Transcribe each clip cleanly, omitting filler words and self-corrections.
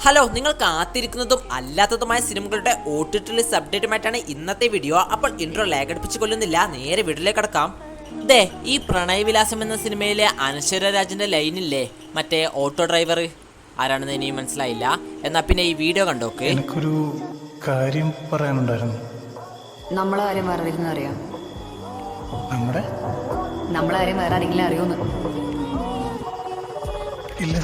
Hello, നിങ്ങൾ കാത്തിരിക്കുന്നതും അല്ലാത്തതുമായ സിനിമകളുടെ OTT ലിസ്റ്റ് അപ്ഡേറ്റുമായിട്ടാണ് ഇന്നത്തെ വീഡിയോ. അപ്പോൾ ഇൻട്രോ ലാഗ് അടുപ്പിച്ച് കൊല്ലുന്നില്ല, നേരെ വീഡിയോയിലേക്ക് കടക്കാം. ദേ, ഈ പ്രണയവിലാസം എന്ന സിനിമയിലെ അനശ്വര രാജിന്റെ ലൈനില്ലേ, മറ്റേ ഓട്ടോ ഡ്രൈവർ, ആരാണെന്ന് ഇനിയും മനസ്സിലായില്ല. എന്നാ പിന്നെ ഈ വീഡിയോ കണ്ടോക്ക്. എനിക്കൊരു കാര്യം പറയാനുണ്ടായിരുന്നു. നമ്മളെ കാര്യം വേറെ ആരെങ്കിലും അറിയാം? നമ്മളെ കാര്യം വേറെ ആരെങ്കിലും അറിയോന്ന്? ഇല്ല.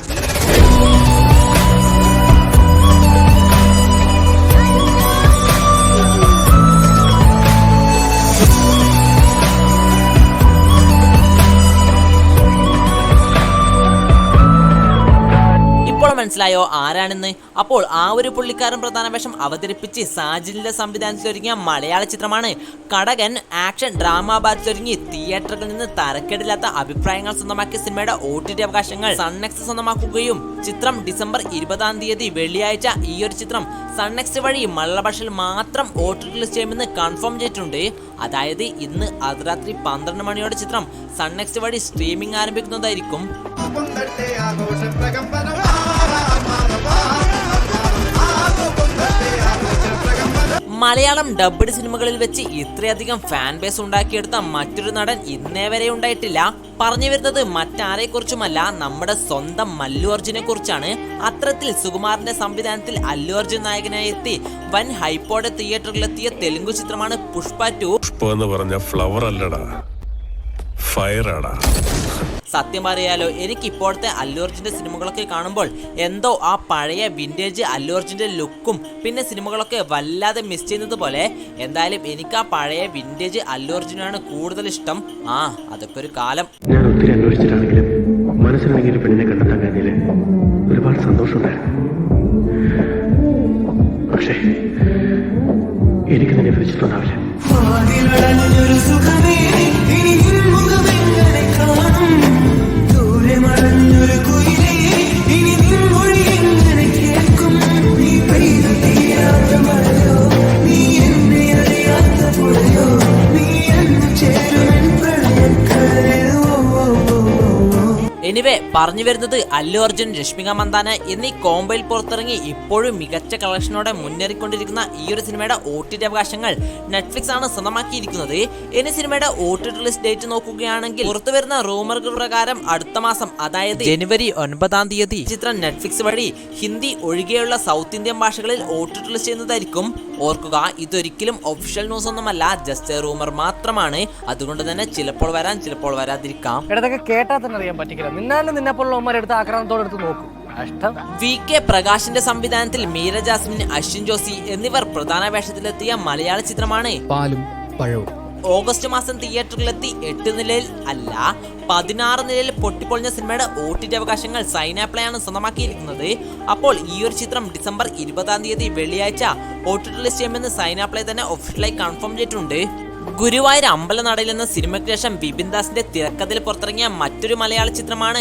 മനസ്സിലായോ ആരാണെന്ന്? അപ്പോൾ ആ ഒരു പുള്ളിക്കാരൻ പ്രധാന വേഷം അവതരിപ്പിച്ച് സാജിലിന്റെ സംവിധാനത്തിൽ ഒരുങ്ങിയ മലയാള ചിത്രമാണ് കടകൻ. ആക്ഷൻ ഡ്രാമ ഭാരത്തിലൊരുങ്ങി തിയേറ്ററുകളിൽ നിന്ന് തരക്കേടില്ലാത്ത അഭിപ്രായങ്ങൾ സ്വന്തമാക്കിയ സിനിമയുടെ OTT അവകാശങ്ങൾ സൺനെക്സ്റ്റ് സ്വന്തമാക്കുകയും ചിത്രം ഡിസംബർ 20 വെള്ളിയാഴ്ച ഈ ഒരു ചിത്രം സൺനെക്സ്റ്റ് വഴി മലയാള ഭാഷയിൽ മാത്രം OTT ലിസ്റ്റ് ചെയ്യുമെന്ന് കൺഫേം ചെയ്തിട്ടുണ്ട്. അതായത് ഇന്ന് അർദ്ധരാത്രി 12 മണിയോടെ ചിത്രം സൺനെക്സ്റ്റ് വഴി സ്ട്രീമിംഗ് ആരംഭിക്കുന്നതായിരിക്കും. മലയാളം ഡബ്ഡ് സിനിമകളിൽ വെച്ച് ഇത്രയധികം ഫാൻ ബേസ് ഉണ്ടാക്കിയെടുത്ത മറ്റൊരു നടൻ ഇന്നേ വരെ ഉണ്ടായിട്ടില്ല. പറഞ്ഞു വരുന്നത് മറ്റാരെ കുറിച്ചുമല്ല, നമ്മുടെ സ്വന്തം അല്ലു അർജുനെ കുറിച്ചാണ്. അത്തരത്തിൽ സുകുമാരന്റെ സംവിധാനത്തിൽ അല്ലു അർജുൻ നായകനായി എത്തി വൻ ഹൈപ്പോടെ തിയേറ്ററുകളിലെത്തിയ തെലുങ്കു ചിത്രമാണ് പുഷ്പ 2. പുഷ്പ എന്ന് പറഞ്ഞ ഫ്ലവർ അല്ലടാ, ഫയർ ആടാ. സത്യം പറയാലോ, എനിക്ക് ഇപ്പോഴത്തെ അല്ലു അർജുന്റെ സിനിമകളൊക്കെ കാണുമ്പോൾ എന്തോ ആ പഴയ വിന്റേജ് അല്ലു അർജുന്റെ ലുക്കും പിന്നെ സിനിമകളൊക്കെ വല്ലാതെ മിസ് ചെയ്യുന്നത് പോലെ. എന്തായാലും എനിക്ക് ആ പഴയ വിന്റേജ് അല്ലു അർജുനാണ് കൂടുതൽ ഇഷ്ടം. അതൊക്കെ ഒരു കാലം. ഞാൻ ഒത്തിരി അന്വേഷിച്ചിട്ടാണെങ്കിലും മനസ്സിലാണെങ്കിൽ പെണ്ണിനെ കണ്ടെത്താൻ കഴിഞ്ഞില്ല. ഒരുപാട് സന്തോഷമുണ്ടായിരുന്നു. പക്ഷേ എനിക്ക് തന്നെ വിളിച്ചിട്ടുണ്ടാവില്ല. എനിവേ, പറഞ്ഞു വരുന്നത് അല്ലു അർജുൻ, രശ്മിക മന്ദാന എന്നീ കോംബോയിൽ പുറത്തിറങ്ങി ഇപ്പോഴും മികച്ച കളക്ഷനോടെ മുന്നേറിക്കൊണ്ടിരിക്കുന്ന ഈ ഒരു സിനിമയുടെ OTT അവകാശങ്ങൾ നെറ്റ്ഫ്ലിക്സ് ആണ് സ്വന്തമാക്കിയിരിക്കുന്നത്. ഇനി സിനിമയുടെ OTT ലിസ്റ്റ് ഡേറ്റ് നോക്കുകയാണെങ്കിൽ പുറത്തുവരുന്ന റൂമറുകൾ പ്രകാരം അടുത്ത മാസം, അതായത് ജനുവരി 9 ചിത്രം നെറ്റ്ഫ്ലിക്സ് വഴി ഹിന്ദി ഒഴികെയുള്ള സൗത്ത് ഇന്ത്യൻ ഭാഷകളിൽ OTT ലിസ്റ്റ് ചെയ്യുന്നതായിരിക്കും. ഓർക്കുക, ഇതൊരിക്കലും ഒഫീഷ്യൽ ന്യൂസ് ഒന്നുമല്ല, ജസ്റ്റ് റൂമർ മാത്രമാണ്. അതുകൊണ്ട് തന്നെ ചിലപ്പോൾ വരാൻ ചിലപ്പോൾ വരാതിരിക്കാം. കേട്ടാ തന്നെ അറിയാൻ പറ്റില്ല. നിന്നെപ്പോലുള്ളവന്മാരെടുത്ത് ആക്രമണത്തോടെടുത്ത് നോക്കും. VK പ്രകാശിന്റെ സംവിധാനത്തിൽ മീര ജാസ്മിൻ, അശ്വിൻ ജോസി എന്നിവർ പ്രധാന വേഷത്തിലെത്തിയ മലയാള ചിത്രമാണ് പാലും പഴവും. ഓഗസ്റ്റ് മാസം തിയേറ്ററിലെത്തി 8 നിലയിൽ അല്ല 16 നിലയിൽ പൊട്ടിപ്പൊളിഞ്ഞ സിനിമയുടെ OTT അവകാശങ്ങൾ സൈനാപ്ലേ ആണ് സ്വന്തമാക്കിയിരിക്കുന്നത്. അപ്പോൾ ഈ ഒരു ചിത്രം ഡിസംബർ 20 വെള്ളിയാഴ്ച OTT ലിസ്റ്റ് ചെയ്യുമെന്ന് സൈനാപ്ലേ തന്നെ ഒഫീഷ്യലായി കൺഫേം ചെയ്തിട്ടുണ്ട്. ഗുരുവായൂർ അമ്പലനടയിൽ എന്ന സിനിമയ്ക്ക് ശേഷം വിപിൻ ദാസിന്റെ തിരക്കഥയിൽ പുറത്തിറങ്ങിയ മറ്റൊരു മലയാള ചിത്രമാണ്.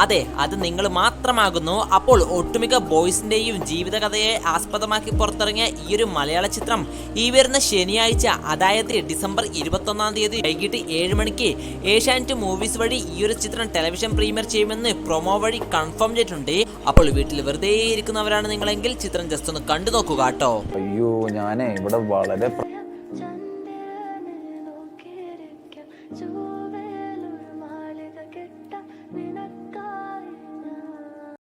അതെ, അത് നിങ്ങൾ മാത്രമാകുന്നു. അപ്പോൾ ഒട്ടുമിക്ക ബോയ്സിന്റെയും ജീവിതകഥയെ ആസ്പദമാക്കി പുറത്തിറങ്ങിയ ഈ ഒരു മലയാള ചിത്രം ഈ വരുന്ന ശനിയാഴ്ച, അതായത് ഡിസംബർ 21 വൈകിട്ട് 7 മണിക്ക് ഏഷ്യാനെറ്റ് മൂവീസ് വഴി ഈ ഒരു ചിത്രം ടെലിവിഷൻ പ്രീമിയർ ചെയ്യുമെന്ന് പ്രൊമോ വഴി കൺഫേം ചെയ്തിട്ടുണ്ട്. അപ്പോൾ വീട്ടിൽ വെറുതെ ഇരിക്കുന്നവരാണ് നിങ്ങളെങ്കിൽ ചിത്രം ജസ്റ്റ് ഒന്ന് കണ്ടു നോക്കുക കേട്ടോ. അയ്യോ, ഞാനേ ഇവിടെ വളരെ